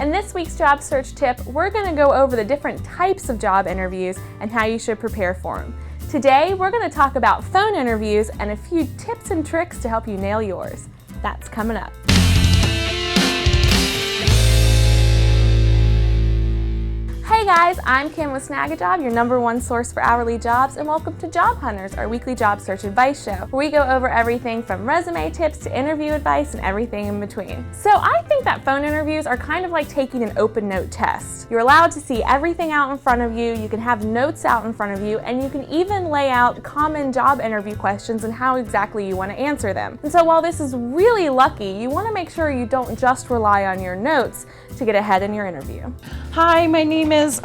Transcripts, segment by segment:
In this week's job search tip, we're going to go over the different types of job interviews and how you should prepare for them. Today, we're going to talk about phone interviews and a few tips and tricks to help you nail yours. That's coming up. Hey guys, I'm Kim with Snagajob, your #1 source for hourly jobs, and welcome to Job Hunters, our weekly job search advice show, where we go over everything from resume tips to interview advice and everything in between. So I think that phone interviews are kind of like taking an open note test. You're allowed to see everything out in front of you, you can have notes out in front of you, and you can even lay out common job interview questions and how exactly you want to answer them. And so while this is really lucky, you want to make sure you don't just rely on your notes to get ahead in your interview. Hi, my name is,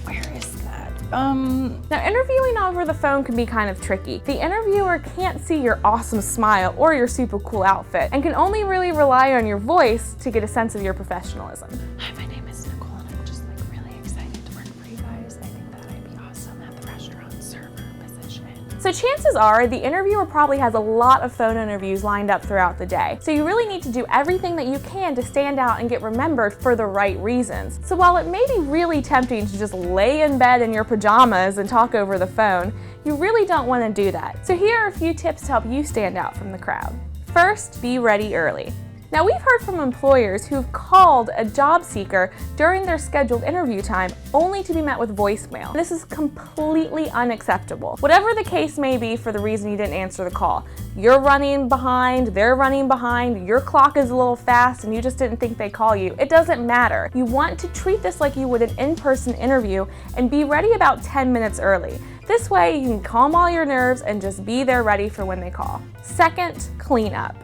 where is that? Now, interviewing over the phone can be kind of tricky. The interviewer can't see your awesome smile or your super cool outfit and can only really rely on your voice to get a sense of your professionalism. Hi, my name is Nicole and I'm just really excited to work for you guys. I think that I'd be awesome at the restaurant server position. So chances are the interviewer probably has a lot of phone interviews lined up throughout the day. So you really need to do everything that you can to stand out and get remembered for the right reasons. So while it may be really tempting to just lay in bed in your pajamas and talk over the phone, you really don't want to do that. So here are a few tips to help you stand out from the crowd. First, be ready early. Now, we've heard from employers who've called a job seeker during their scheduled interview time only to be met with voicemail. This is completely unacceptable. Whatever the case may be for the reason you didn't answer the call, you're running behind, they're running behind, your clock is a little fast and you just didn't think they'd call you. It doesn't matter. You want to treat this like you would an in-person interview and be ready about 10 minutes early. This way you can calm all your nerves and just be there ready for when they call. Second, clean up.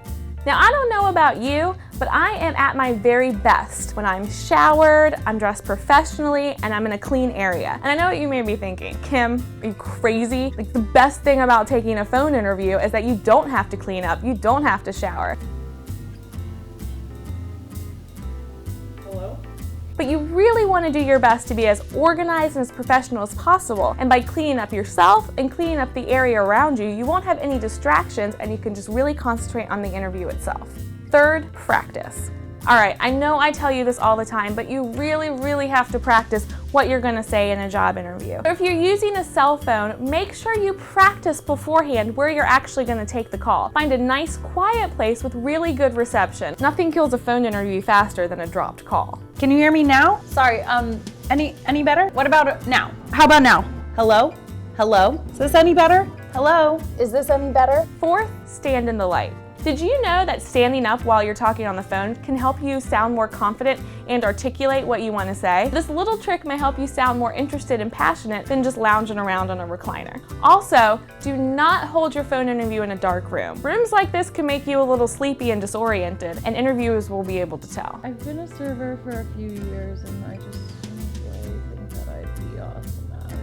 Now, I don't know about you, but I am at my very best when I'm showered, I'm dressed professionally, and I'm in a clean area. And I know what you may be thinking, Kim, are you crazy? Like, the best thing about taking a phone interview is that you don't have to clean up, you don't have to shower. But you really want to do your best to be as organized and as professional as possible. And by cleaning up yourself and cleaning up the area around you, you won't have any distractions and you can just really concentrate on the interview itself. Third, practice. All right, I know I tell you this all the time, but you really have to practice what you're going to say in a job interview. If you're using a cell phone, make sure you practice beforehand where you're actually going to take the call. Find a nice, quiet place with really good reception. Nothing kills a phone interview faster than a dropped call. Can you hear me now? Sorry, any better? What about now? How about now? Hello? Hello? Is this any better? Hello? Is this any better? Fourth, stand in the light. Did you know that standing up while you're talking on the phone can help you sound more confident and articulate what you want to say? This little trick may help you sound more interested and passionate than just lounging around on a recliner. Also, do not hold your phone interview in a dark room. Rooms like this can make you a little sleepy and disoriented, and interviewers will be able to tell. I've been a server for a few years and I just really think that I'd be awesome at it.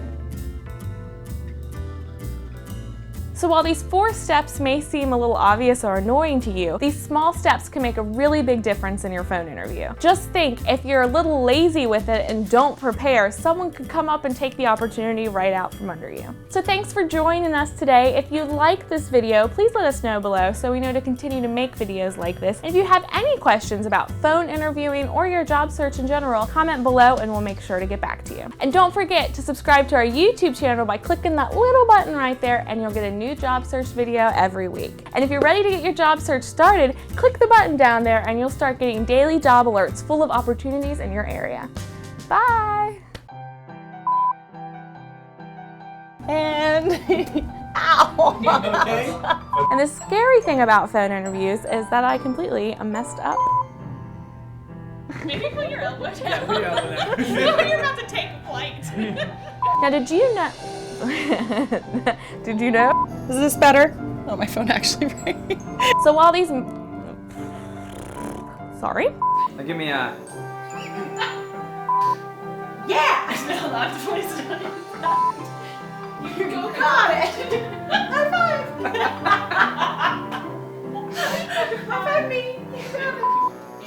So while these 4 steps may seem a little obvious or annoying to you, these small steps can make a really big difference in your phone interview. Just think, if you're a little lazy with it and don't prepare, someone could come up and take the opportunity right out from under you. So thanks for joining us today. If you like this video, please let us know below so we know to continue to make videos like this. And if you have any questions about phone interviewing or your job search in general, comment below and we'll make sure to get back to you. And don't forget to subscribe to our YouTube channel by clicking that little button right there and you'll get a new job search video every week. And if you're ready to get your job search started, click the button down there and you'll start getting daily job alerts full of opportunities in your area. Bye! And, ow! Okay. And the scary thing about phone interviews is that I completely messed up. Maybe put your elbow down. You're about to take flight. Now, did you know? Did you know? Is this better? Oh, my phone actually rang. So while these... Sorry? Now give me a... Yeah! No, that's voice. You got it! High five! High five me!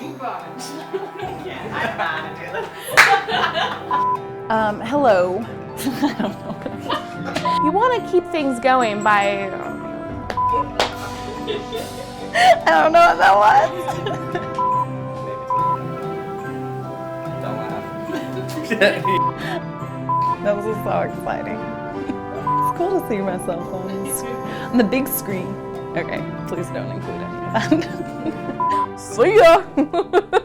You got it. Yeah, high five. Hello. I don't know. You want to keep things going by... I don't know what that was. That was so exciting. It's cool to see myself on the big screen. Okay, please don't include any of that. See ya!